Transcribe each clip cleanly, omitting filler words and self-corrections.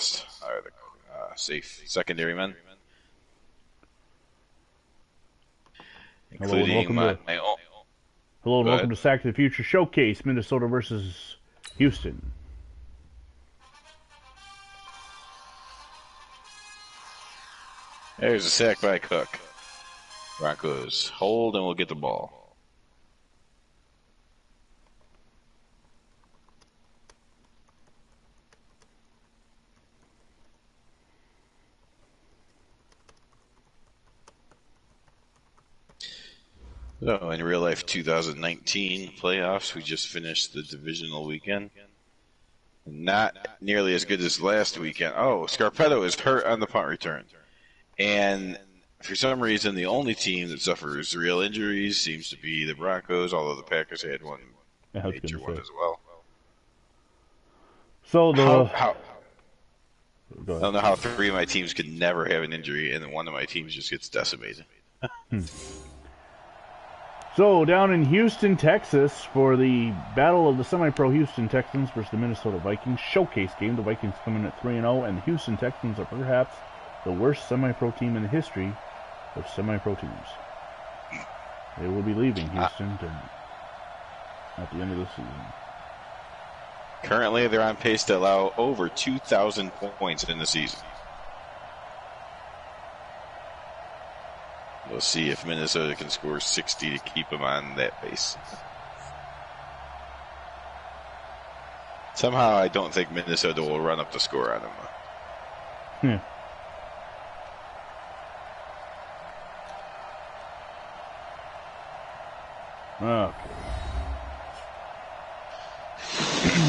best, are the safe secondary men. Including my own. Hello and welcome to Sack to the Future Showcase, Minnesota versus Houston. There's a sack by Cook. Broncos hold and we'll get the ball. So, in real life 2019 playoffs, we just finished the divisional weekend. Not nearly as good as last weekend. Oh, Scarpetto is hurt on the punt return. And for some reason, the only team that suffers real injuries seems to be the Broncos, although the Packers had one major one as well. So I don't know how three of my teams could never have an injury, and then one of my teams just gets decimated. So, down in Houston, Texas, for the battle of the semi-pro Houston Texans versus the Minnesota Vikings showcase game, the Vikings come in at 3-0, and the Houston Texans are perhaps the worst semi-pro team in the history of semi-pro teams. They will be leaving Houston at the end of the season. Currently, they're on pace to allow over 2,000 points in the season. We'll see if Minnesota can score 60 to keep them on that pace. Somehow, I don't think Minnesota will run up the score on them. Okay.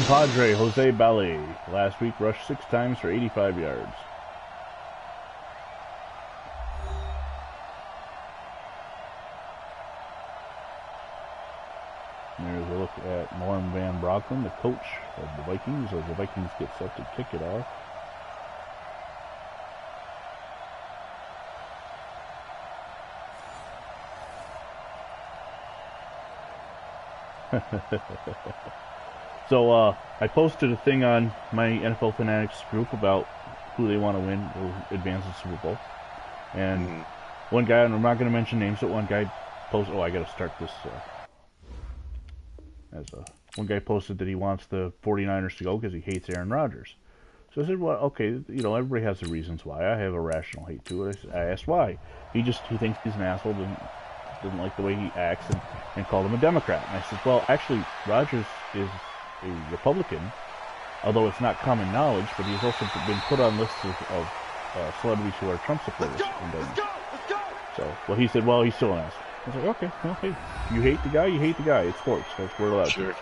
Padre Jose Ballet last week rushed 6 times for 85 yards. There's a look at Norm Van Brocklin, the coach of the Vikings, as the Vikings get set to kick it off. So I posted a thing on my NFL Fanatics group about who they want to win or advance the Super Bowl. And one guy, and I'm not going to mention names, but one guy posted, I got to start this one guy posted that he wants the 49ers to go because he hates Aaron Rodgers. So I said, well, okay, everybody has their reasons why. I have a rational hate to it. I asked why. He thinks he's an asshole, doesn't like the way he acts, and called him a Democrat. And I said, well, actually, Rodgers is a Republican, although it's not common knowledge, but he's also been put on lists of celebrities who are Trump supporters. So, well, he said, well, he's still an asshole. I was like, okay, well, hey, you hate the guy, you hate the guy. It's sports. That's where we're allowed. Sure.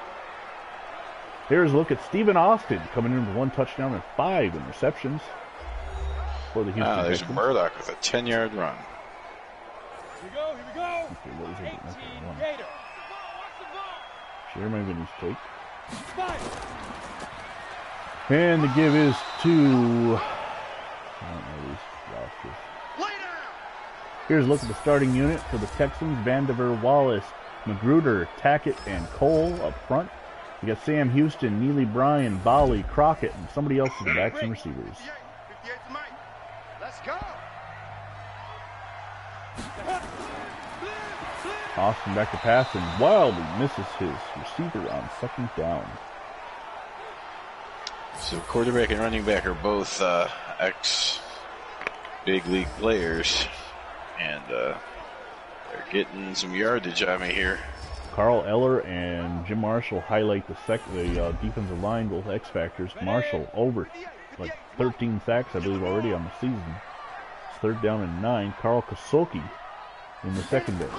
Here's a look at Stephen Austin coming in with 1 touchdown and 5 interceptions for the Houston There's Texans. Murdoch with a 10-yard run. Here we go. Okay, what is it? Okay, share my Vinny's take. And the give is to... I don't know these rosters. Here's a look at the starting unit for the Texans. Vandiver, Wallace, Magruder, Tackett, and Cole up front. You got Sam Houston, Neely Bryan, Bali, Crockett, and somebody else in the backs and receivers. Let's go. Austin back to pass and wildly misses his receiver on 2nd down. So quarterback and running back are both ex-big league players, and they're getting some yardage on me here. Carl Eller and Jim Marshall highlight the defensive line, both X factors. Marshall over 13 sacks, I believe, already on the season. It's 3rd down and 9. Carl Kosoki in the secondary.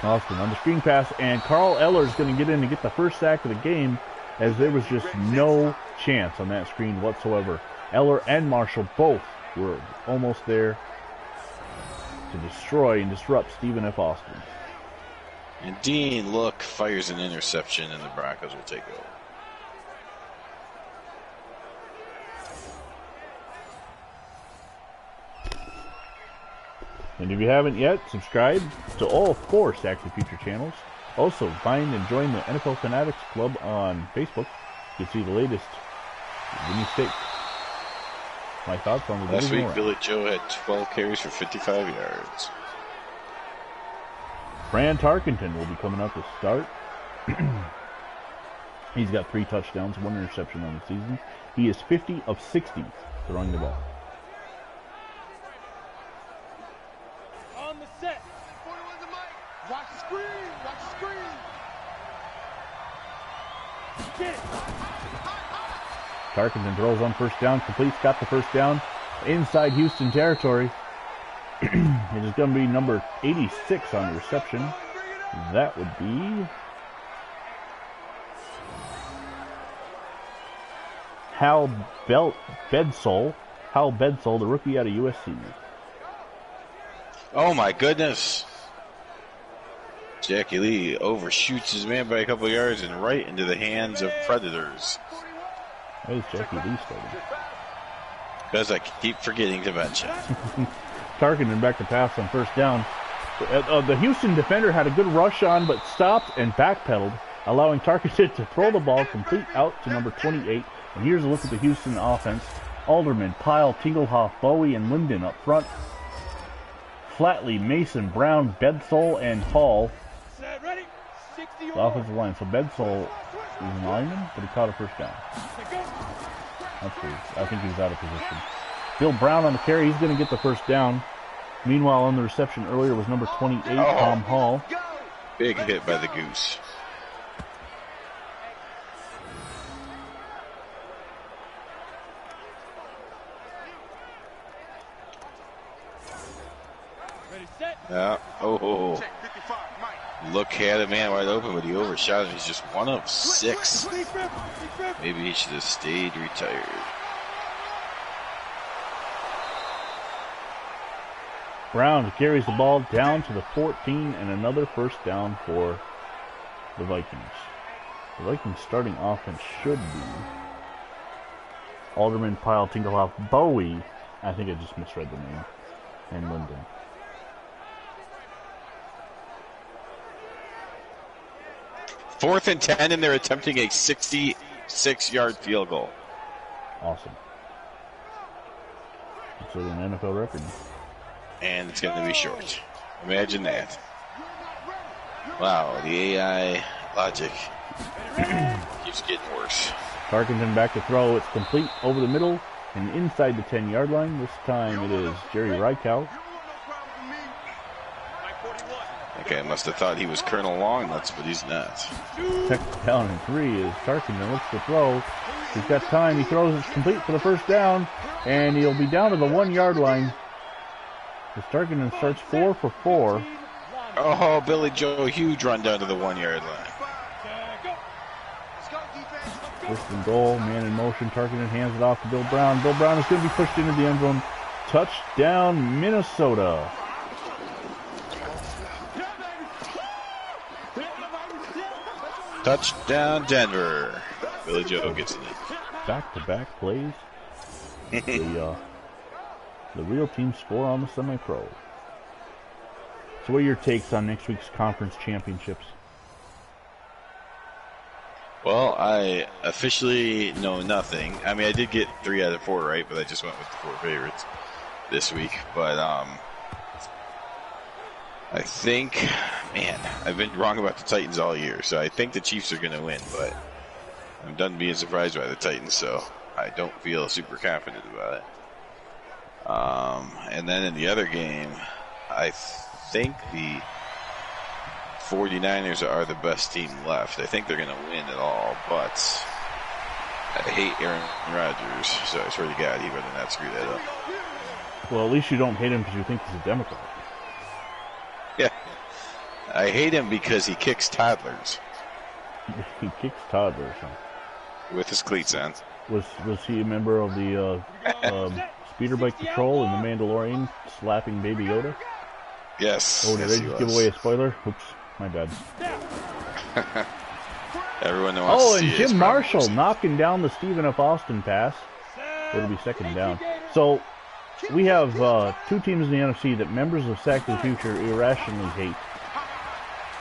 Austin on the screen pass, and Carl Eller is going to get in and get the first sack of the game, as there was just no chance on that screen whatsoever. Eller and Marshall both were almost there to destroy and disrupt Stephen F. Austin. And Dean Look fires an interception, and the Broncos will take over. And if you haven't yet, subscribe to all 4 Sack the Future channels. Also, find and join the NFL Fanatics Club on Facebook. You can see the latest Vinny's take. my thoughts on the Last divisional week, round. Billy Joe had 12 carries for 55 yards. Fran Tarkenton will be coming up to start. He's got 3 touchdowns, 1 interception on the season. He is 50 of 60 throwing the ball. On the set. Watch the screen. Watch the screen. Get it. Tarkenton throws on first down, completes, got the first down inside Houston territory. It is going to be number 86 on the reception. That would be Hal Bedsole, the rookie out of USC. Oh my goodness! Jackie Lee overshoots his man by a couple yards and right into the hands of predators. Why is Jackie Lee starting? Because I keep forgetting to mention. Tarkenton back to pass on first down. The Houston defender had a good rush on, but stopped and backpedaled, allowing Tarkenton to throw the ball complete out to number 28. And here's a look at the Houston offense. Alderman, Pyle, Tingelhoff, Bowie, and Linden up front. Flatley, Mason, Brown, Bedsole, and Hall. Set, ready. 60 The offensive line. So Bedsole is an lineman, but he caught a first down. That's weird. I think he was out of position. Bill Brown on the carry. He's going to get the first down. Meanwhile, on the reception earlier was number 28, Tom Hall. Big hit by the Goose. Ready, set. Yeah. Oh. Look at a man wide open, but he overshot him. He's just 1 of 6. Maybe he should have stayed retired. Brown carries the ball down to the 14 and another first down for the Vikings. The Vikings starting offense should be Alderman, Pyle, Tingelhoff, Bowie. I think I just misread the name. And Linden. Fourth and 10, and they're attempting a 66-yard field goal. Awesome. It's an NFL record. And it's going to be short. Imagine that. Wow, the AI logic keeps getting worse. Tarkenton back to throw. It's complete over the middle and inside the 10-yard line. This time it is Jerry Reichow. Okay, I must have thought he was Colonel Longnuts, but he's not. Check down and 3 is Tarkenton looks to throw. He's got time. He throws. It's complete for the first down. And he'll be down to the 1-yard line. The Tarkenton starts 4 for 4. Oh, Billy Joe, huge run down to the 1-yard line. First and goal, man in motion. Tarkenton hands it off to Bill Brown. Bill Brown is going to be pushed into the end zone. Touchdown, Minnesota. Touchdown, Denver. Billy Joe gets it. Back-to-back plays. The real team score on the semi-pro. So what are your takes on next week's conference championships? Well, I officially know nothing. I mean, I did get 3 out of 4 right, but I just went with the 4 favorites this week. But I think, man, I've been wrong about the Titans all year, so I think the Chiefs are going to win, but I'm done being surprised by the Titans, so I don't feel super confident about it. And then in the other game, I think the 49ers are the best team left. I think they're going to win it all, but I hate Aaron Rodgers, so I swear to God, he better not screw that up. Well, at least you don't hate him because you think he's a Democrat. Yeah. I hate him because he kicks toddlers. He kicks toddlers. Huh? With his cleats on. Was he a member of the Speeder Bike Patrol in The Mandalorian slapping Baby Yoda? Yes. Oh, did yes, I just give away a spoiler? Oops, my bad. Everyone wants Oh, to see and it. Jim It's Marshall probably- knocking down the Stephen F. Austin pass. It'll be second down. So we have 2 teams in the NFC that members of Sack of the Future irrationally hate.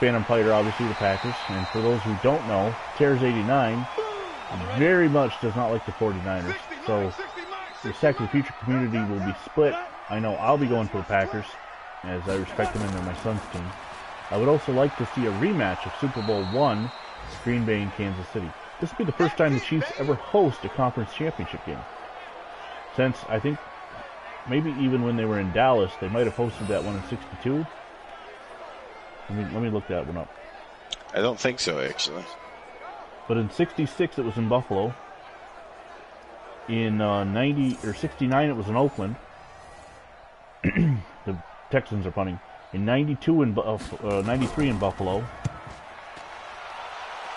Phantom Fighter, obviously, the Packers. And for those who don't know, Tears89 very much does not like the 49ers. So the Sack to the Future community will be split. I know I'll be going for the Packers, as I respect them and they're my son's team. I would also like to see a rematch of Super Bowl I, Green Bay and Kansas City. This will be the first time the Chiefs ever host a conference championship game. Since, I think, maybe even when they were in Dallas, they might have hosted that one in '62. Let me look that one up. I don't think so, actually. But in '66, it was in Buffalo. In '69, it was in Oakland. The Texans are punting. In '92 in '93 in Buffalo.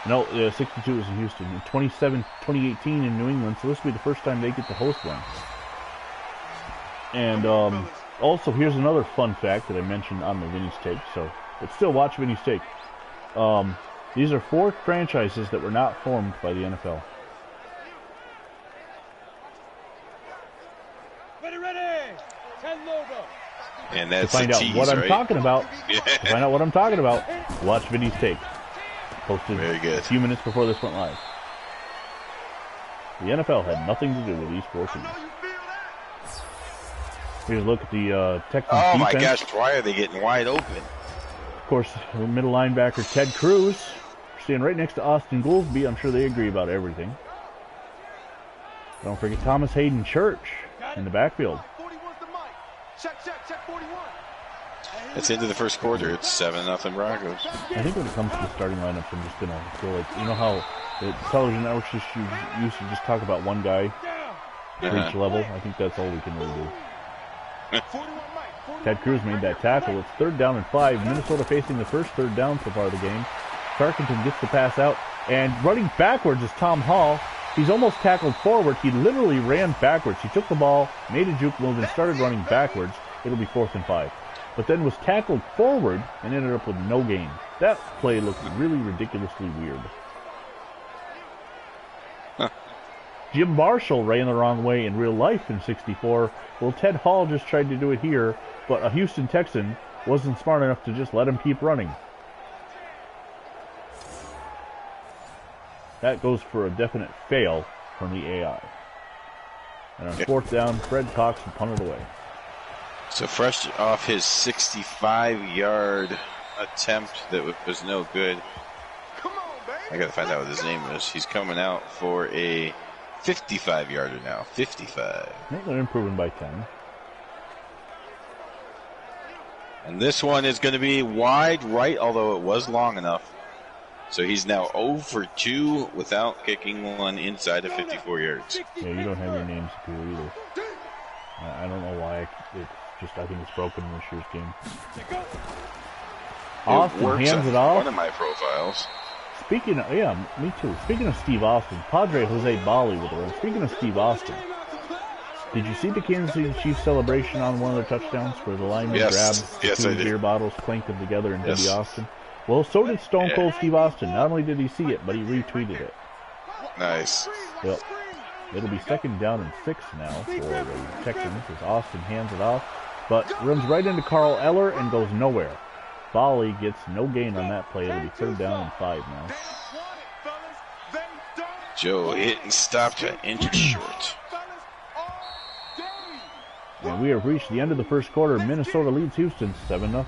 No, '62 was in Houston. In 2018 in New England. So this will be the first time they get to host one. And also, here's another fun fact that I mentioned on the Vinny's Take. But still, watch Vinny's Take. These are 4 franchises that were not formed by the NFL. Ready. 10 logo. And that's to find out what I'm talking about. Yeah. To find out what I'm talking about, watch Vinny's Take. Posted Very good. a few minutes before this went live. The NFL had nothing to do with these 4 teams. Here's a look at the Texans Oh defense. my gosh, why are they getting wide open? Of course, middle linebacker Ted Cruz, standing right next to Austin Goolsby. I'm sure they agree about everything. Don't forget Thomas Hayden Church in the backfield. Check 41. That's into the first quarter. It's 7-0 Broncos. I think when it comes to the starting lineups, I'm just gonna go like, you know how the television networks used to just talk about one guy for each level. I think that's all we can really do. Ted Cruz made that tackle. It's 3rd down and 5. Minnesota facing the first 3rd down so far of the game. Tarkenton gets the pass out, and running backwards is Tom Hall. He's almost tackled forward. He literally ran backwards. He took the ball, made a juke move, and started running backwards. It'll be 4th and 5. But then was tackled forward and ended up with no gain. That play looked really ridiculously weird. Huh. Jim Marshall ran the wrong way in real life in '64. Well, Ted Hall just tried to do it here, but a Houston Texan wasn't smart enough to just let him keep running. That goes for a definite fail from the AI. And on 4th down, Fred Cox will punt it away. So fresh off his 65-yard attempt that was no good. I gotta find out what his name is. He's coming out for a 55-yarder now. 55. They're improving by 10. And this one is going to be wide right, although it was long enough. So he's now 0 for 2 without kicking one inside of 54 yards. Yeah, you don't have your names up here either. I don't know why. I think it's broken in this year's game. Austin hands it off. One of my profiles. Speaking of, yeah, me too. Speaking of Steve Austin, Padre Jose Bali with the run. Speaking of Steve Austin, did you see the Kansas City Chiefs celebration on one of their touchdowns where the lineman grabbed 2 beer bottles, clanked them together, and did the Austin? Well, so did Stone Cold Steve Austin. Not only did he see it, but he retweeted it. Nice. Well, it'll be 2nd down and 6 now for the Texans as Austin hands it off, but runs right into Carl Eller and goes nowhere. Bali gets no gain on that play. It'll be 3rd down and 5 now. Joe hit and stopped an inch short. And we have reached the end of the first quarter. Minnesota leads Houston 7-0.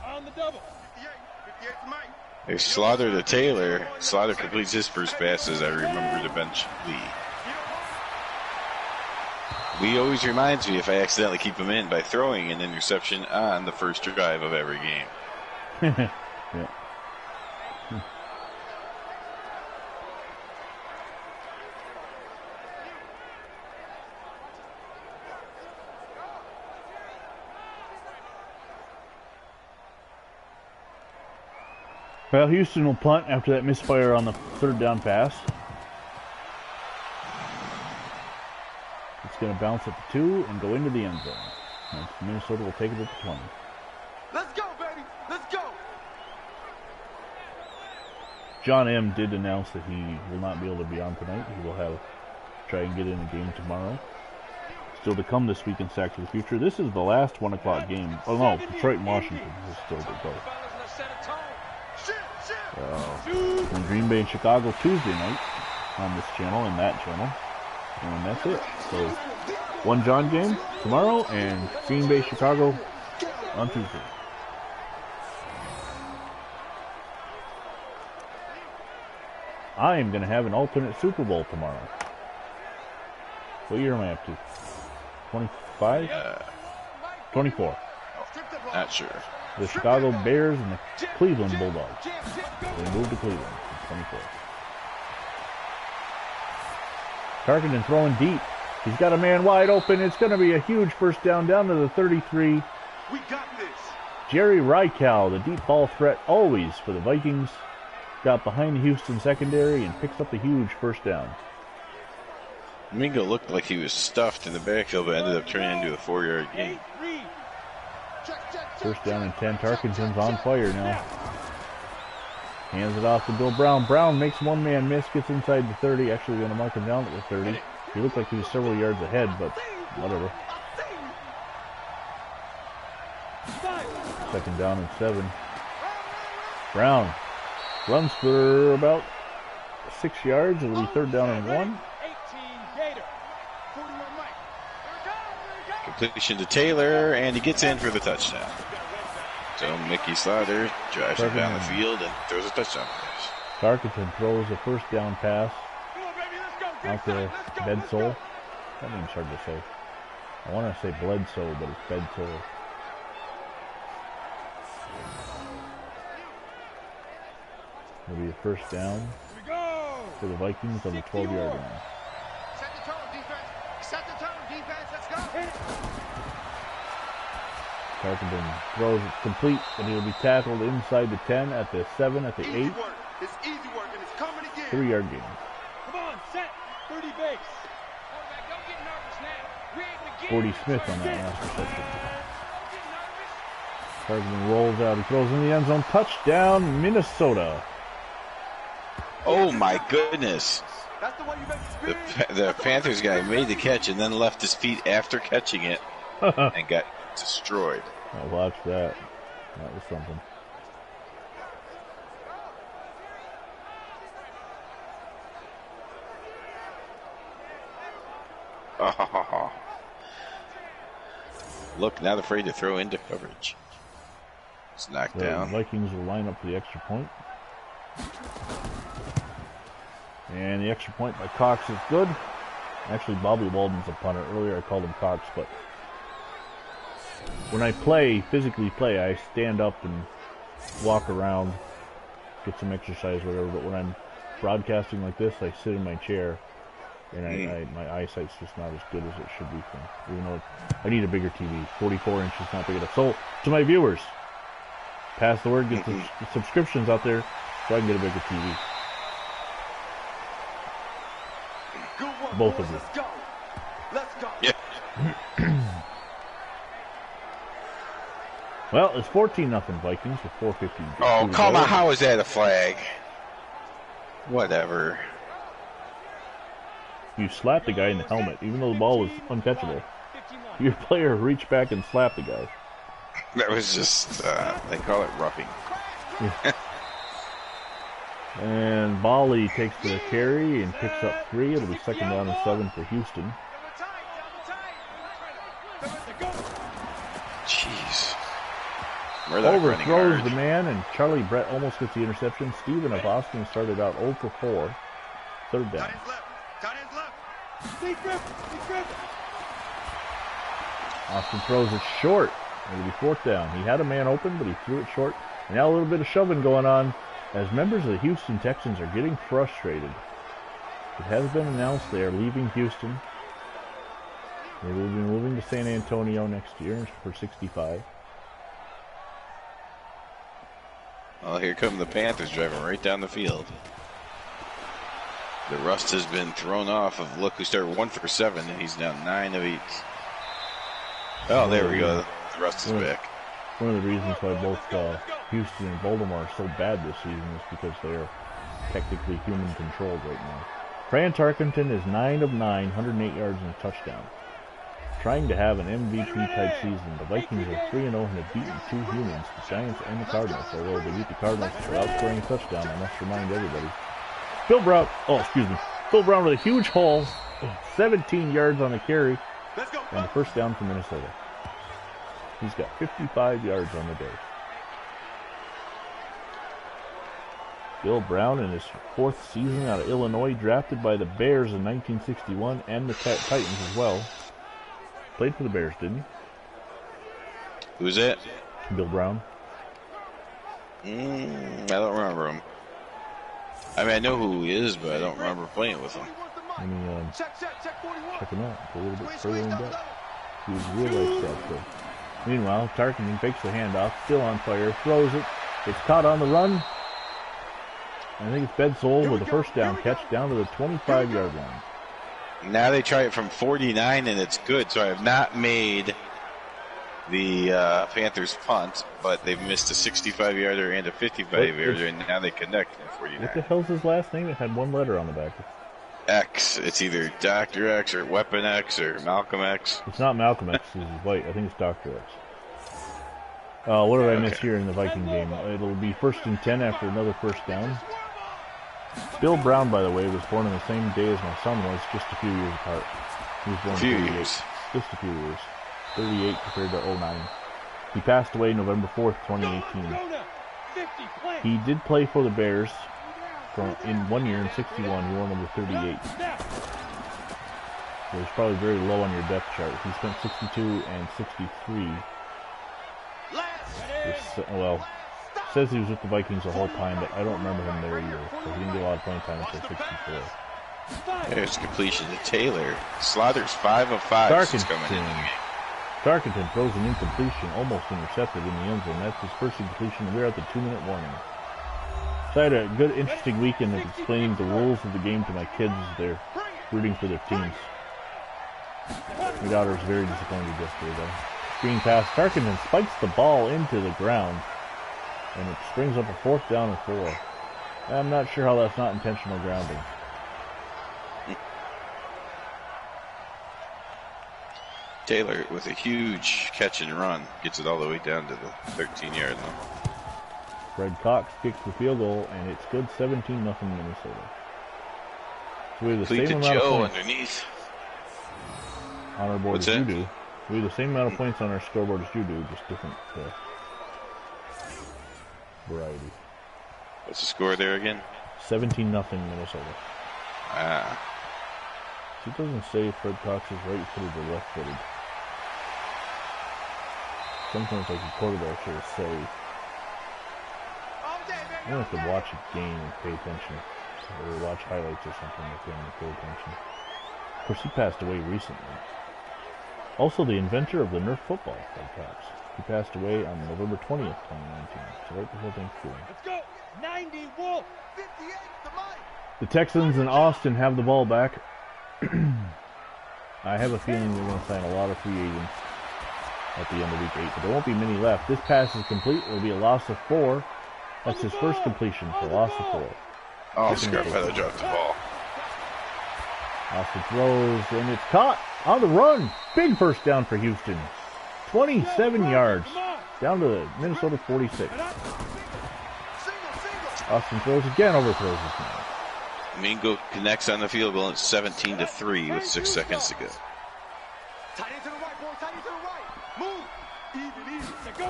On the double. They Slaughter to Taylor. Slaughter completes his first pass as I remember to bench Lee. Lee always reminds me if I accidentally keep him in by throwing an interception on the first drive of every game. Yeah. Well, Houston will punt after that misfire on the 3rd down pass. It's going to bounce at the 2 and go into the end zone. And Minnesota will take it at the 20. Let's go, baby. Let's go. John M. did announce that he will not be able to be on tonight. He will try and get in a game tomorrow. Still to come this week in Sack to the Future. This is the last 1 o'clock game. Oh no, Detroit and Washington is still to go. From Green Bay and Chicago Tuesday night on this channel and that channel. And that's it. So, one John game tomorrow and Green Bay, Chicago on Tuesday. I am going to have an alternate Super Bowl tomorrow. What year am I up to? 25? 24. Not sure. The Chicago Bears and the Cleveland Bulldogs. They moved to Cleveland in 24. Tarkenton throwing deep. He's got a man wide open. It's going to be a huge first down to the 33. We got this. Jerry Reichel, the deep ball threat always for the Vikings, got behind the Houston secondary and picks up a huge first down. Mingo looked like he was stuffed in the backfield, but ended up turning into a 4-yard gain. First down and 10. Tarkenton's on fire now. Hands it off to Bill Brown. Brown makes one man miss, gets inside the 30. Actually going to mark him down at the 30. He looked like he was several yards ahead, but whatever. Second down and 7. Brown runs for about 6 yards. It'll be third down and 1. Completion to Taylor, and he gets in for the touchdown. So Mickey Slaughter drives him down the field and throws a touchdown pass. Tarkenton throws a first down pass out to Bedsole. That name's hard to say. I want to say Bledsoe, but it's Bedsole. It'll be a first down for the Vikings on the 12-yard line. Set the tone, defense. Set the tone, defense. Let's go. Tarkenton throws it complete, and he'll be tackled inside the 10, at the 7, at the 8. Easy work. It's easy work, and it's coming again. 3-yard gain. Come on, set. 30 base. 40 Smith on that last reception. Tarkenton rolls out. He throws in the end zone. Touchdown, Minnesota. Oh my goodness. That's the way you make it. The Panthers guy made the catch and then left his feet after catching it and got destroyed. I watched that. That was something. Oh. Look, not afraid to throw into coverage. It's knocked The down. Vikings will line up for the extra point. And the extra point by Cox is good. Actually, Bobby Walden's a punter. Earlier I called him Cox, but when I physically play, I stand up and walk around, get some exercise, whatever. But when I'm broadcasting like this, I sit in my chair, and my eyesight's just not as good as it should be. Even though I need a bigger TV. 44 inches, not big enough. So, to my viewers, pass the word, get the subscriptions out there so I can get a bigger TV. Both of you. Let's go. Let's go. Yeah. Well, it's 14-0 Vikings with 4:50. Oh, come on. How is that a flag? Whatever. You slapped the guy in the helmet, even though the ball was uncatchable. Your player reached back and slapped the guy. That was just, they call it roughing. And Bali takes the carry and picks up 3. It'll be second down and 7 for Houston. Jeez. Overthrows the man, and Charlie Brett almost gets the interception. Steven of Austin started out 0 for 4. Third down. Austin throws it short. It'll be fourth down. He had a man open, but he threw it short. And now a little bit of shoving going on as members of the Houston Texans are getting frustrated. It has been announced they are leaving Houston. They will be moving to San Antonio next year for 65. Well, here come the Panthers driving right down the field. The rust has been thrown off of, look, who started 1 for 7, and he's now 9 of 8. Oh, there we go. The rust is back. One of the reasons why both Houston and Baltimore are so bad this season is because they are technically human controlled right now. Fran Tarkenton is 9 of 9, 108 yards and a touchdown. trying to have an MVP-type season. The Vikings are 3-0 and have beaten 2 humans, the Giants and the Cardinals. Although they beat the Cardinals without scoring a touchdown, I must remind everybody. Bill Brown with a huge hole, 17 yards on the carry, and a first down for Minnesota. He's got 55 yards on the day. Bill Brown in his 4th season out of Illinois, drafted by the Bears in 1961 and the Titans as well. Played for the Bears, didn't he? Who's it? Bill Brown. I don't remember him. I mean, I know who he is, but I don't remember playing with him. Let me check him out. Go a little bit further in depth. He was real life stuff, though. Meanwhile, Tarkenton fakes the handoff, still on fire, throws it. It's caught on the run. I think it's Bedsole with a first down catch down to the 25-yard line. Now they try it from 49, and it's good. So I have not made the Panthers punt, but they've missed a 65-yarder and a 55-yarder, and now they connect from 49. What the hell's his last name? It had one letter on the back. X. It's either Dr. X or Weapon X or Malcolm X. It's not Malcolm X. It's White. I think it's Dr. X. What did I miss here in the Viking game? It'll be 1st and 10 after another first down. Bill Brown, by the way, was born on the same day as my son was, just a few years apart. He was born in 38. Just a few years. 38 compared to 09. He passed away November 4th, 2018. He did play for the Bears in 1 year in 61. He wore number 38. So he's probably very low on your depth chart. He spent 62 and 63. Says he was with the Vikings the whole time, but I don't remember him there either. So he didn't get a lot of playing time until 64. There's completion to Taylor. Slaughter's 5 of 5 since coming in the game. Tarkenton throws an incompletion, almost intercepted in the end zone. That's his first incompletion. We're at the 2-minute warning. So I had a good, interesting weekend of explaining the rules of the game to my kids as they're rooting for their teams. My daughter was very disappointed yesterday, though. Screen pass. Tarkenton spikes the ball into the ground, and it springs up a 4th down and 4. I'm not sure how that's not intentional grounding. Taylor with a huge catch and run gets it all the way down to the 13-yard line. Fred Cox kicks the field goal, and it's good. 17-0 Minnesota. So we have the same amount of points underneath on our board as you do. We have the same amount of points on our scoreboard as you do, just different variety. What's the score there again? 17-0 Minnesota. Ah. It doesn't say Fred Cox is right-footed or left-footed. Sometimes like a quarterback should say. I don't have to watch a game and pay attention, or watch highlights or something like that and pay attention. Of course, he passed away recently. Also, the inventor of the Nerf football, Fred Cox. He passed away on November 20th, 2019, so right before Thanksgiving. Let's go! 90 Wolf! 58, the mic. The Texans and Austin have the ball back. I have a feeling they're going to sign a lot of free agents at the end of week 8, but there won't be many left. This pass is complete. It will be a loss of 4. That's his first completion for a loss of 4. Oh, Scarpetto dropped the ball. Austin throws, and it's caught on the run. Big first down for Houston. 27 yards, down to the Minnesota 46. Austin throws again, overthrows his man. Mingo connects on the field goal, and it's 17-3 with 6 seconds to go. Tight end to the right, boy. Tight end to the right. Move. Even, easy. Go.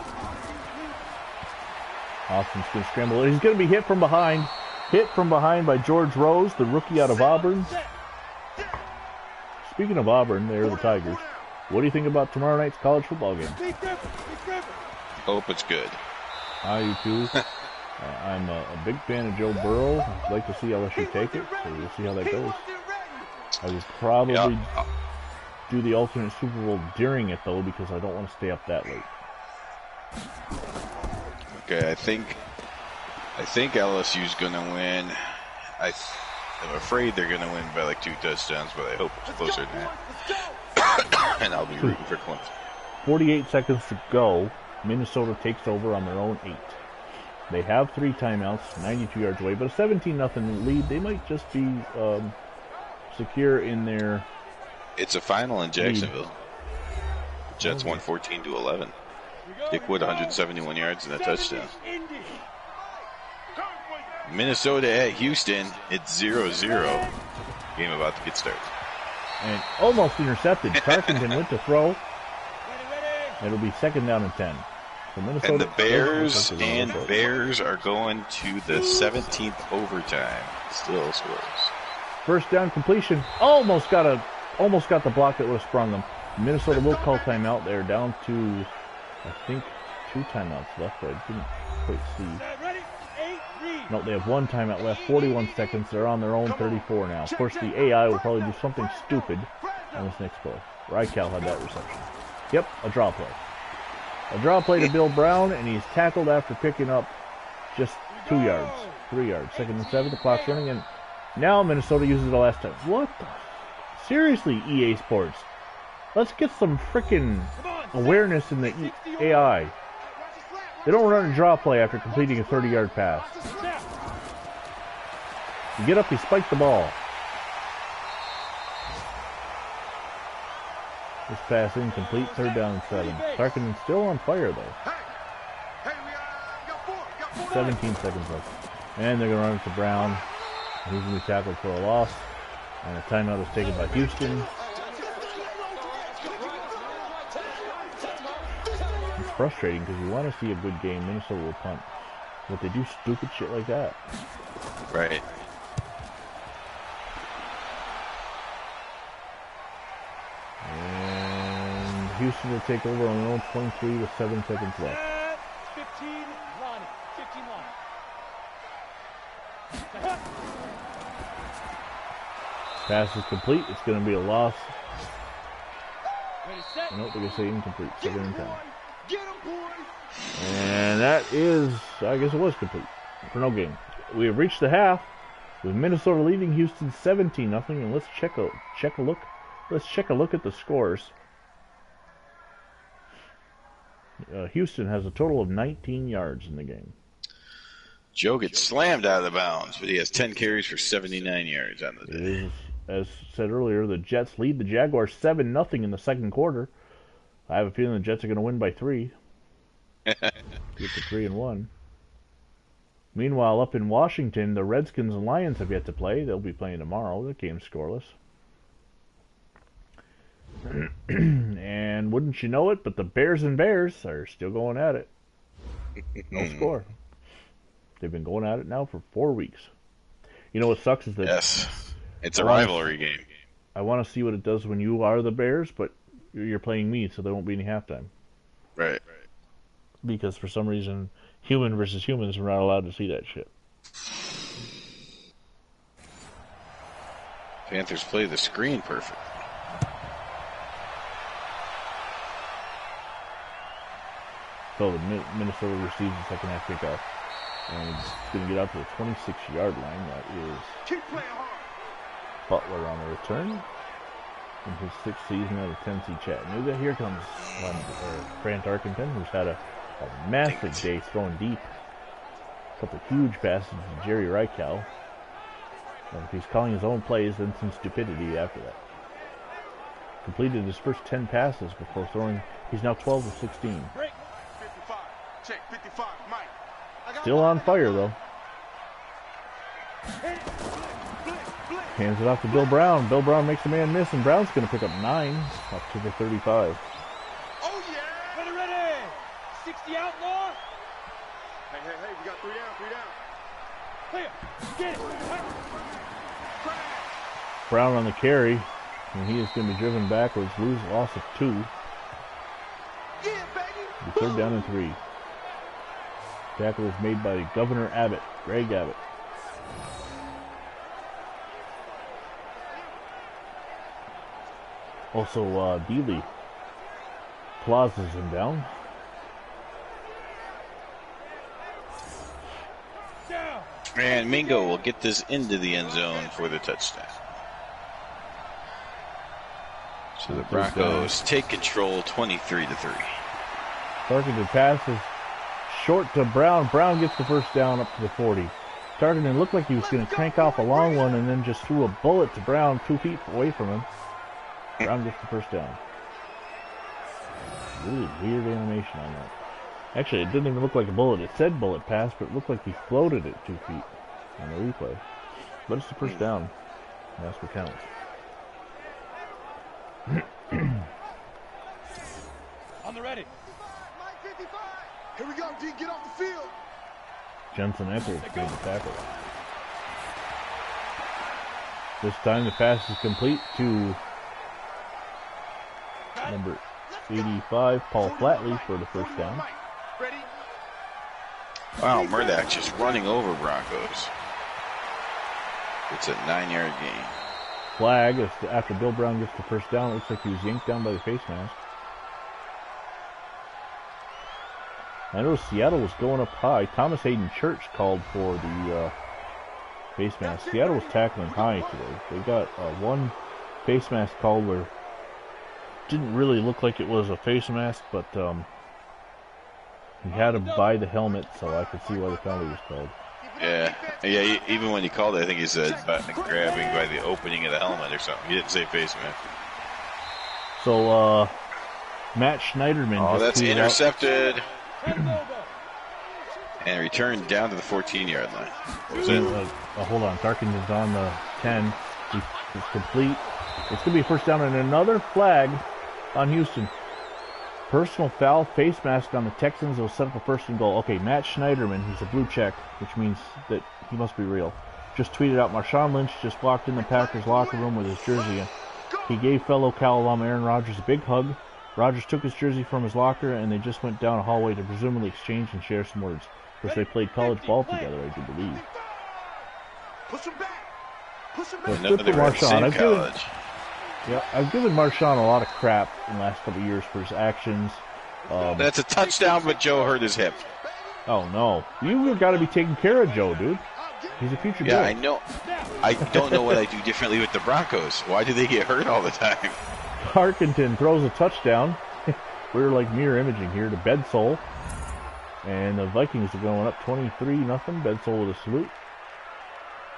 Austin's going to scramble. He's going to be hit from behind. Hit from behind by George Rose, the rookie out of Auburn. Speaking of Auburn, they're the Tigers. What do you think about tomorrow night's college football game? Hope it's good. I do too. I'm a big fan of Joe Burrow. I'd like to see LSU take it, so we'll see how that goes. I would probably do the alternate Super Bowl during it, though, because I don't want to stay up that late. Okay, I think LSU's going to win. I'm afraid they're going to win by like 2 touchdowns, but I hope it's closer than that. And I'll be rooting for Clemson. 48 seconds to go. Minnesota takes over on their own 8. They have 3 timeouts, 92 yards away, but a 17-0 lead. They might just be secure in their... It's a final in Jacksonville. Jets won 14-11. Dick Wood 171 yards and a touchdown. Minnesota at Houston. It's 0-0. Game about to get started. And almost intercepted. Tarkenton went to throw. It'll be 2nd down and 10. So Minnesota, And the Bears are going to the 17th overtime. Still scores. 1st down completion. Almost got the block that would have sprung them. Minnesota will call timeout. They're down to, I think, 2 timeouts left, but I didn't quite see. No, they have 1 timeout left. 41 seconds. They're on their own 34 now. Of course, the AI will probably do something stupid on this next play. Reichel had that reception. Yep, a draw play. A draw play to Bill Brown, and he's tackled after picking up just 2 yards. 3 yards. 2nd and 7. The clock's running, and now Minnesota uses the last time. What the? Seriously, EA Sports. Let's get some freaking awareness in the AI. They don't run a draw play after completing a 30-yard pass. You get up, you spike the ball. This pass incomplete, 3rd down and 7. Tarkenton still on fire, though. 17 seconds left. And they're going to run it to Brown. He's going to be tackled for a loss. And a timeout is taken by Houston. It's frustrating because you want to see a good game. Minnesota will punt. But they do stupid shit like that. Right. And Houston will take over on their own 23 with 7 seconds left. 15 line. 15 line. Pass is complete. It's going to be a loss. Nope, they're going to say incomplete. 2nd and 10. And that is, I guess it was complete for no gain. We have reached the half with Minnesota leading Houston 17-0. And let's check a look. Let's check a look at the scores. Houston has a total of 19 yards in the game. Joe gets slammed out of the bounds, but he has 10 carries for 79 yards on the day. As said earlier, the Jets lead the Jaguars 7-0 in the 2nd quarter. I have a feeling the Jets are going to win by 3. Get to 3-1. Meanwhile, up in Washington, the Redskins and Lions have yet to play. They'll be playing tomorrow. The game's scoreless. And wouldn't you know it, but the Bears are still going at it. No score. They've been going at it now for 4 weeks. You know what sucks is that... Yes. It's a rivalry game. I want to see what it does when you are the Bears, but you're playing me, so there won't be any halftime. Right. Because for some reason, human versus humans are not allowed to see that shit. Panthers play the screen perfect. So Minnesota receives the 2nd half kickoff. And it's going to get out to the 26-yard line. That is Butler on the return. In his 6th season out of Tennessee Chattanooga. Here comes Grant Tarkenton, who's had a massive day throwing deep. A couple of huge passes to Jerry Reichel. And if he's calling his own plays, then some stupidity after that. Completed his first 10 passes before throwing. He's now 12 of 16. 55. Check 55. Mike. Still on fire, though. Hands it off to Bill Brown. Bill Brown makes the man miss, and Brown's going to pick up 9 up to the 35. Oh, yeah. Ready. 60 outlaw. Hey, we got 3 down. Clear. Get it. Brown on the carry, and he is going to be driven backwards, loss of 2. Yeah, baby. 3rd down and 3. Tackle is made by Governor Abbott, Greg Abbott. Also, Dealey plazas him down. And Mingo will get this into the end zone for the touchdown. So the Broncos take control 23-3. Tarkenton passes short to Brown. Brown gets the 1st down up to the 40. Tarkenton looked like he was going to crank off a long one and then just threw a bullet to Brown 2 feet away from him. Brown gets the 1st down. Really weird animation on that. Actually, it didn't even look like a bullet. It said bullet pass, but it looked like he floated it 2 feet on the replay. But it's the first down. That's what counts. On the ready. Here we go, D. Get off the field. Jensen Eckles made the tackle. This time the pass is complete to number 85, Paul Flatley, for the first down. Wow, Murdoch just running over Broncos. It's a 9-yard gain. Flag after Bill Brown gets the first down. It looks like he was yanked down by the face mask. I know Seattle was going up high. Thomas Hayden Church called for the face mask. Seattle was tackling high today. They got one face mask called where it didn't really look like it was a face mask, but he had to buy the helmet, so I could see why the penalty was called. Yeah. Even when he called it, I think he said grabbing by the opening of the helmet or something. He didn't say face mask. So Matt Schneiderman. Oh, that's intercepted. Out. And returned down to the 14-yard line. What was it? Hold on. Tarkenton's on the 10. He's complete. It's going to be a first down and another flag on Houston. Personal foul, face mask on the Texans. Will set up a first and goal. Okay, Matt Schneiderman, he's a blue check, which means that he must be real. Just tweeted out, Marshawn Lynch just walked in the Packers locker room with his jersey in. He gave fellow Cal alum Aaron Rodgers a big hug. Rodgers took his jersey from his locker, and they just went down a hallway to presumably exchange and share some words. Of course, they played college ball together, I do believe. Push him back. Push him So back. good for Marshawn. College. I've given Marshawn a lot of crap in the last couple of years for his actions. That's a touchdown, but Joe hurt his hip. Oh, no. You've got to be taking care of Joe, dude. He's a future Yeah, Joe. I know. I don't know what I do differently with the Broncos. Why do they get hurt all the time? Tarkenton throws a touchdown. We're like mirror imaging here to Bedsole. And the Vikings are going up 23-0. Bedsole with a salute.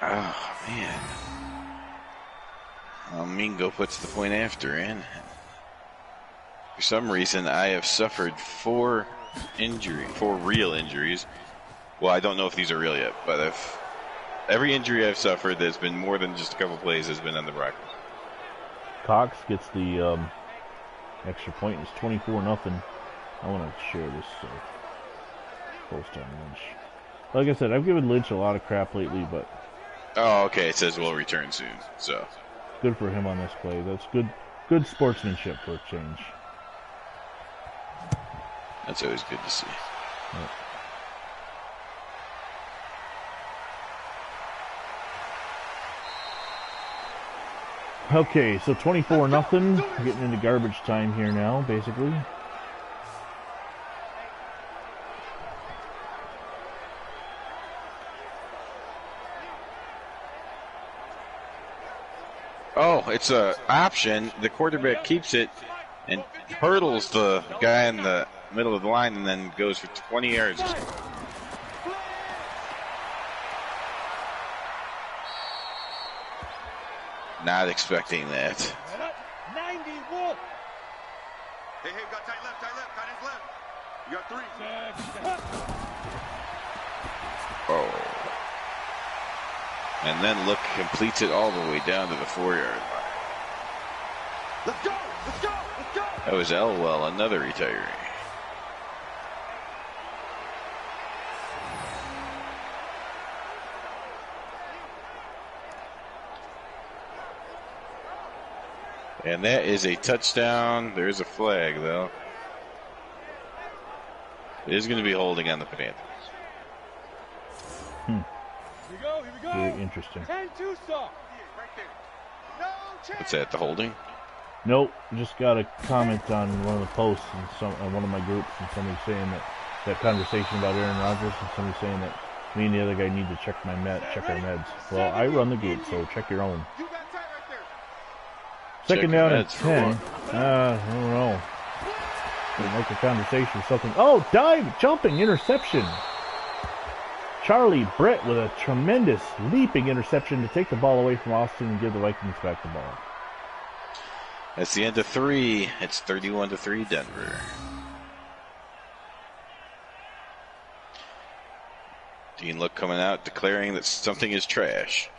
Oh, man. Well, Mingo puts the point after in. For some reason, I have suffered 4 real injuries. Well, I don't know if these are real yet, but every injury I've suffered that's been more than just a couple plays has been on the Broncos. Cox gets the extra point. It's 24-0. I want to share this post on Lynch. Like I said, I've given Lynch a lot of crap lately, but Oh, okay. It says we'll return soon. So good for him on this play. That's good sportsmanship for a change. that's always good to see. Yep. Okay, so 24-0. Getting into garbage time here now, basically. Oh, it's a option. The quarterback keeps it and hurdles the guy in the middle of the line and then goes for 20 yards. Not expecting that. 90 Wolf. Hey, got tight left, tight his left. You got 3. Oh. And then look, completes it all the way down to the 4-yard line. Let's go, let's go, let's go. That was Elwell, another retiree. And that is a touchdown. There's a flag, though. It is going to be holding on the Panthers. Here we go. Very interesting. 10-2 stop. Right there. No chance. What's that, the holding? Nope, just got a comment on one of the posts on one of my groups, and somebody saying that conversation about Aaron Rodgers, and somebody saying that me and the other guy need to check our meds. Well, I run the group, so check your own. You got tight right there. Second Check down your and meds for 10. what? I don't know. Didn't like the conversation or something. Oh, dive, jumping, interception. Charlie Brett with a tremendous leaping interception to take the ball away from Austin and give the Vikings back the ball. That's the end of 3. It's 31-3 Denver. Mean look coming out, declaring that something is trash.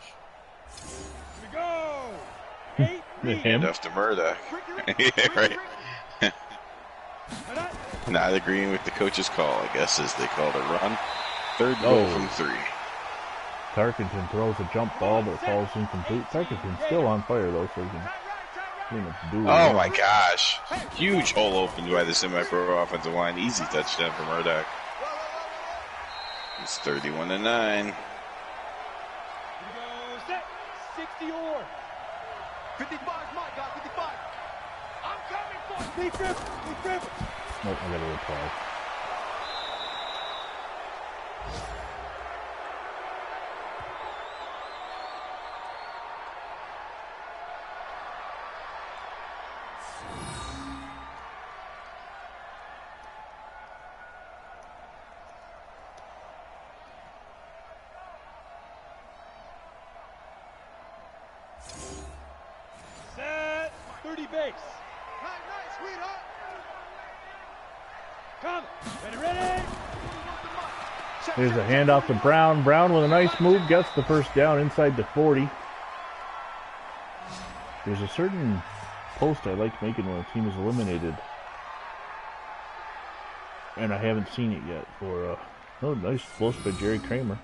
Here we go. 8 Him? Hand off to Murdoch. Yeah, right. Not agreeing with the coach's call, I guess, as they called a run. Third goal from 3. Tarkenton throws a jump ball, but it falls incomplete. Tarkenton's still on fire, though, so he can pretty much do it. Oh my gosh. Huge hole opened by the semi-pro offensive line. Easy touchdown for Murdoch. It's 31-9. Here we go. Set. 60 or. 55, Mike, got 55. I'm coming for it. Be driven. Nope, I got a reply. Set. 30 base. Nice, sweetheart. Come. Ready. There's a handoff to Brown. Brown with a nice move gets the first down inside the 40. There's a certain post I like making when a team is eliminated, and I haven't seen it yet. For oh, nice post by Jerry Kramer.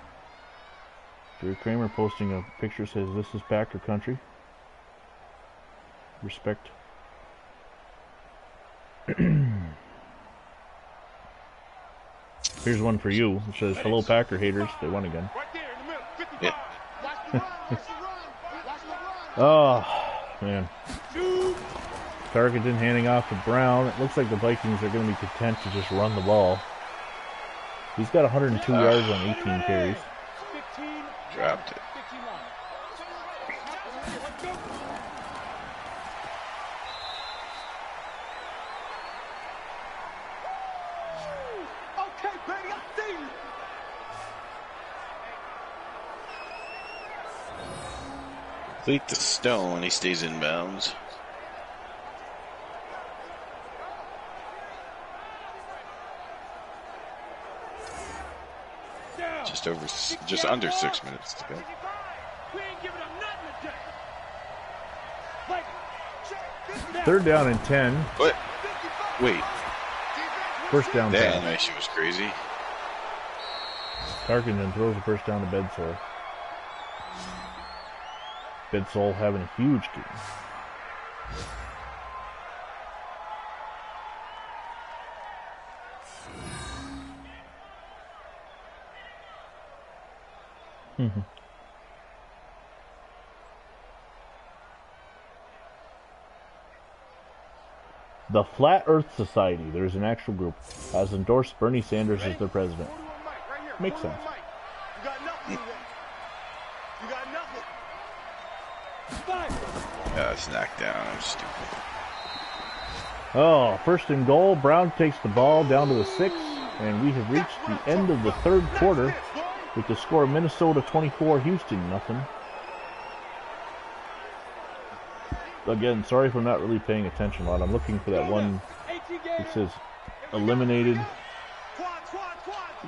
Jerry Kramer posting a picture, says this is Packer country. Respect. Here's one for you. It says, hello Packer haters. They won again. Right there in the middle, 55. Yeah. Watch the run, watch the run. Watch the run. Oh, man. Tarkenton handing off to Brown. It looks like the Vikings are going to be content to just run the ball. He's got 102 yards on 18 carries. 15. Dropped it. 15 line. Let's go. Okay, baby, I see you. Complete the stone. He stays in bounds. Down. Just under 6 minutes to go. We ain't giving up nothing today. Like, Third down and 10. What? Wait, First down that pass. animation was crazy. Tarkenton throws the first down to Bedsole. Bedsole having a huge game. The Flat Earth Society, there's an actual group, has endorsed Bernie Sanders as their president. Makes sense. You got nothing today. You got nothing. Yeah, it's knocked down. I'm stupid. Oh, first and goal. Brown takes the ball down to the 6, and we have reached the end of the third quarter with the score Minnesota 24, Houston nothing. Again, sorry if I'm not really paying attention a lot. I'm looking for that one that says eliminated.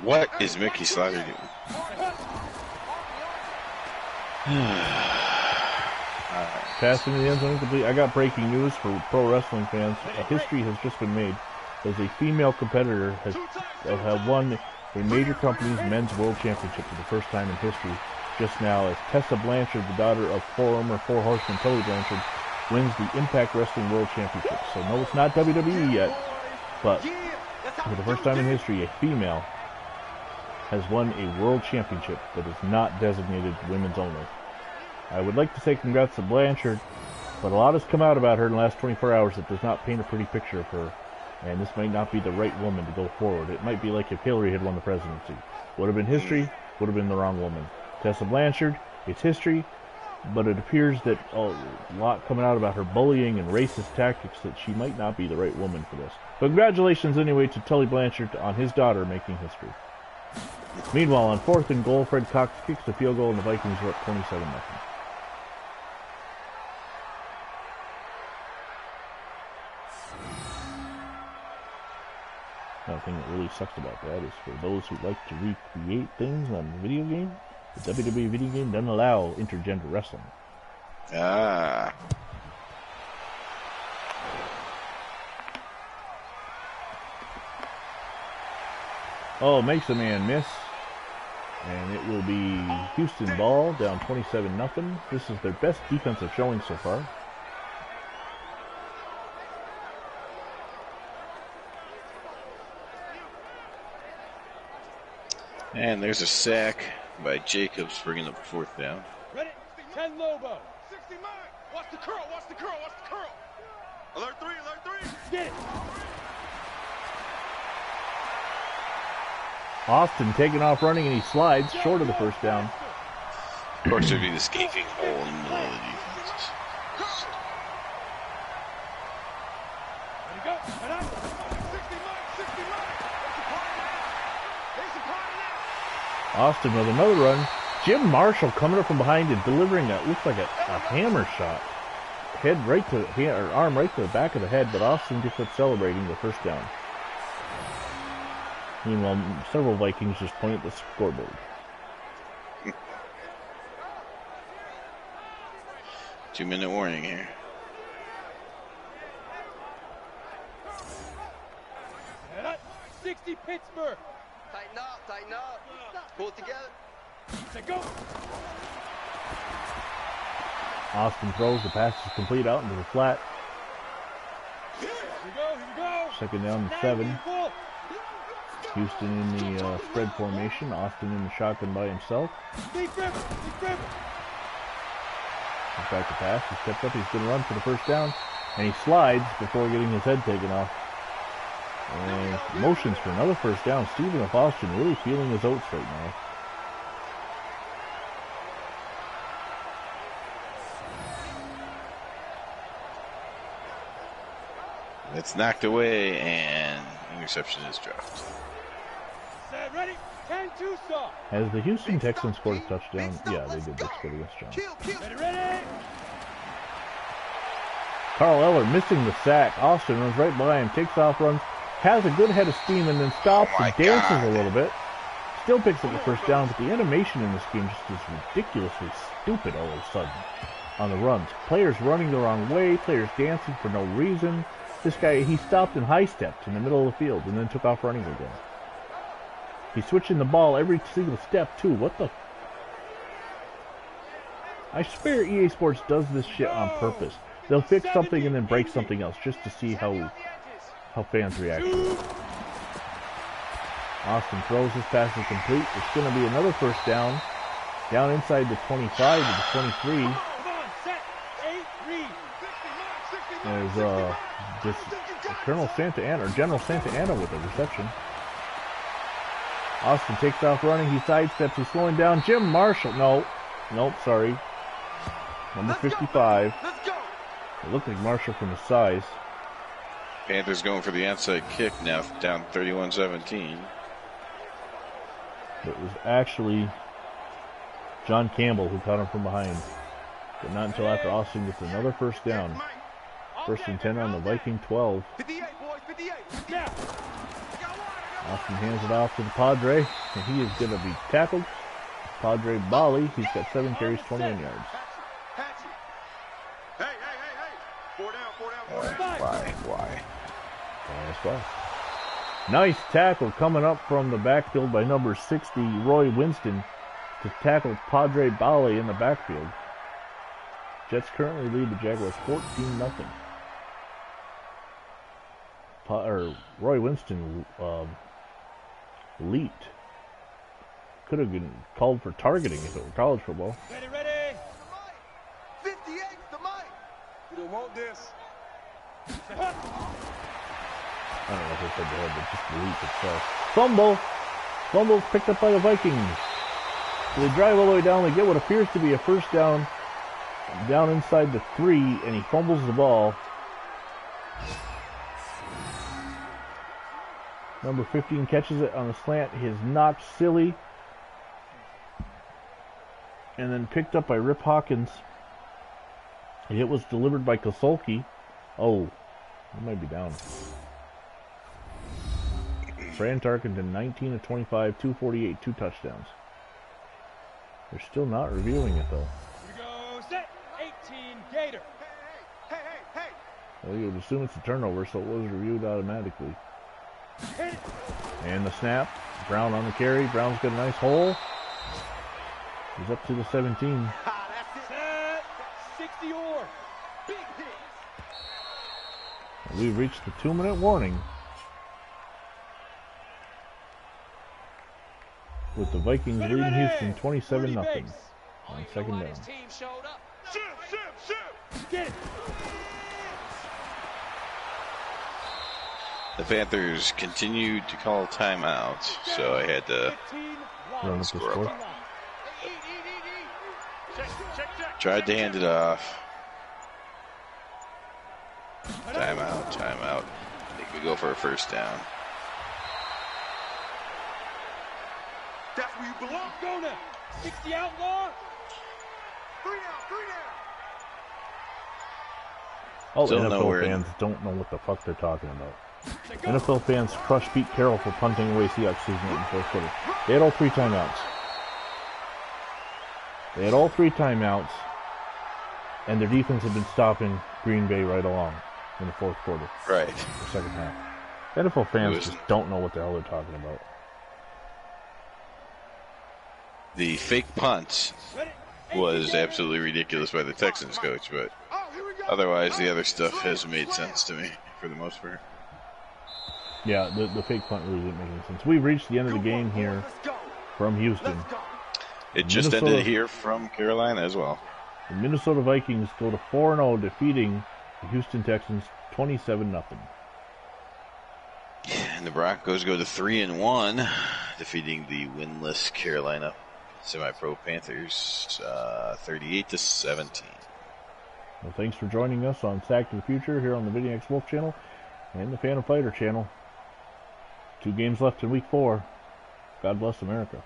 What is Mickey Slider doing? Passing the end zone incomplete. I got breaking news for pro wrestling fans. A history has just been made as a female competitor has won a major company's men's world championship for the first time in history just now, as Tessa Blanchard, the daughter of former Four Horsemen Tully Blanchard, wins the Impact Wrestling World Championship. So no, it's not WWE yet, but for the first time in history, a female has won a world championship that is not designated women's only. I would like to say congrats to Blanchard, but a lot has come out about her in the last 24 hours that does not paint a pretty picture of her, and this might not be the right woman to go forward. It might be like if Hillary had won the presidency. Would have been history, would have been the wrong woman. Tessa Blanchard, it's history, but it appears that a lot coming out about her bullying and racist tactics that she might not be the right woman for this. But congratulations anyway to Tully Blanchard on his daughter making history. Meanwhile, on fourth and goal, Fred Cox kicks the field goal and the Vikings are up 27-0. thing that really sucks about that is for those who like to recreate things on video game, the WWE video game doesn't allow intergender wrestling. Ah. Oh, makes a man miss. And it will be Houston ball, down 27-0. This is their best defensive showing so far. And there's a sack by Jacobs, bringing up 4th down. Ready? 10 Lobo. 60 mile. Watch the curl. Watch the curl. Watch the curl. Alert 3. Alert 3. Get it. Austin taking off running, and he slides short of the first down. Of course, there'd be this gaping hole in the middle of the defense. Ready, go. Head up. 60 mile. 60 mile. There's a party now. Austin with another run. Jim Marshall coming up from behind and delivering a looks like a hammer shot. Head right to or arm right to the back of the head, but Austin gets up celebrating the first down. Meanwhile, several Vikings just point at the scoreboard. 2-minute warning here. Head up. 60 Pittsburgh. Tighten up, tighten up. Pull it together. Say go. Austin throws, the pass is complete out into the flat. Here we go. Here we go. Second down and 7. 94. Houston in the spread formation. Austin in the shotgun by himself. Deep river. Deep river. He's back to pass. He steps up. He's going to run for the first down. And he slides before getting his head taken off. And motions for another first down. Stephen F. Austin really feeling his oats right now. It's knocked away, and interception is dropped. Set ready. 10 Tucson. Has the Houston Texans scored a touchdown? Yeah, they did. They scored against John. Ready, ready. Carl Eller missing the sack. Austin runs right by him, takes off, runs, has a good head of steam, and then stops Oh my and dances God. a little bit. Still picks up the first down, but the animation in this game just is ridiculously stupid all of a sudden on the runs. Players running the wrong way, players dancing for no reason. This guy, he stopped and high-stepped in the middle of the field and then took off running again. He's switching the ball every single step, too. What the... I swear EA Sports does this shit on purpose. They'll fix something and then break something else just to see how fans react to it. Austin throws, his pass is complete. It's going to be another first down. Down inside the 25 to the 23. Hold on. Set. 8 read. There's just Colonel Santa Ana, or General Santa Ana with a reception. Austin takes off running. He sidesteps. He's slowing down. Jim Marshall. Nope, sorry. Number 55. Let's go. It looked like Marshall from his size. Panthers going for the onside kick now, down 31-17. It was actually John Campbell who caught him from behind. But not until after Austin gets another first down. First and 10 on the Viking 12. 58, boys, 58. Now. Austin hands it off to the Padre, and he is going to be tackled. Padre Bali, he's got 7 carries, 21 yards. Hatchet. Hey. 4 down. Why? That's why. Nice tackle coming up from the backfield by number 60, Roy Winston, to tackle Padre Bali in the backfield. Jets currently lead the Jaguars 14-0. Roy Winston leaped. Could have been called for targeting if it were college football. Ready, ready. 58, the mic. You don't want this. I don't know if I said the head, but just the leap itself. Fumble! Fumble picked up by the Vikings. So they drive all the way down. They get what appears to be a first down inside the 3, and he fumbles the ball. Number 15 catches it on a slant. He is knocked silly. And then picked up by Rip Hawkins. It was delivered by Kosolki. Oh, he might be down. Fran Tarkenton, 19 of 25, 248, 2 touchdowns. They're still not reviewing it, though. Here we go. Set. 18. Gator. Hey. Well, you would assume it's a turnover, so it was reviewed automatically. Hit it. And the snap. Brown on the carry. Brown's got a nice hole. He's up to the 17. Ah, that's it. Set. 60 or. Big hit. And we've reached the 2-minute warning. With the Vikings leading Houston 27-0 on second down. Shoot. Get it. The Panthers continued to call timeouts, so I had to 15. Run up the score score. up. Tried to hand it off. Timeout. I think we go for a first down. That's where you belong. Go now. 60 outlaw. 3 down. Oh, Still nowhere NFL in- fans don't know what the fuck they're talking about. NFL fans crushed Pete Carroll for punting away Seahawks season in the fourth quarter. They had all 3 timeouts. And their defense had been stopping Green Bay right along in the fourth quarter, Right. the second half. NFL fans just don't know what the hell they're talking about. The fake punt was absolutely ridiculous by the Texans coach, but otherwise the other stuff has made sense to me for the most part. Yeah, the fake punt really didn't make any sense. We've reached the end of the game here from Houston. It just Minnesota- ended here from Carolina as well. The Minnesota Vikings go to 4-0, defeating the Houston Texans 27-0. And the Broncos go to 3-1, defeating the winless Carolina semi-pro Panthers 38-17. Well, thanks for joining us on Sack to the Future here on the VinnyXWolf channel and the Phantom Fighter channel. 2 games left in week 4. God bless America.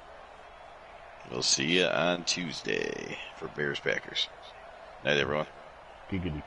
We'll see you on Tuesday for Bears Packers. Night, everyone. Giggity.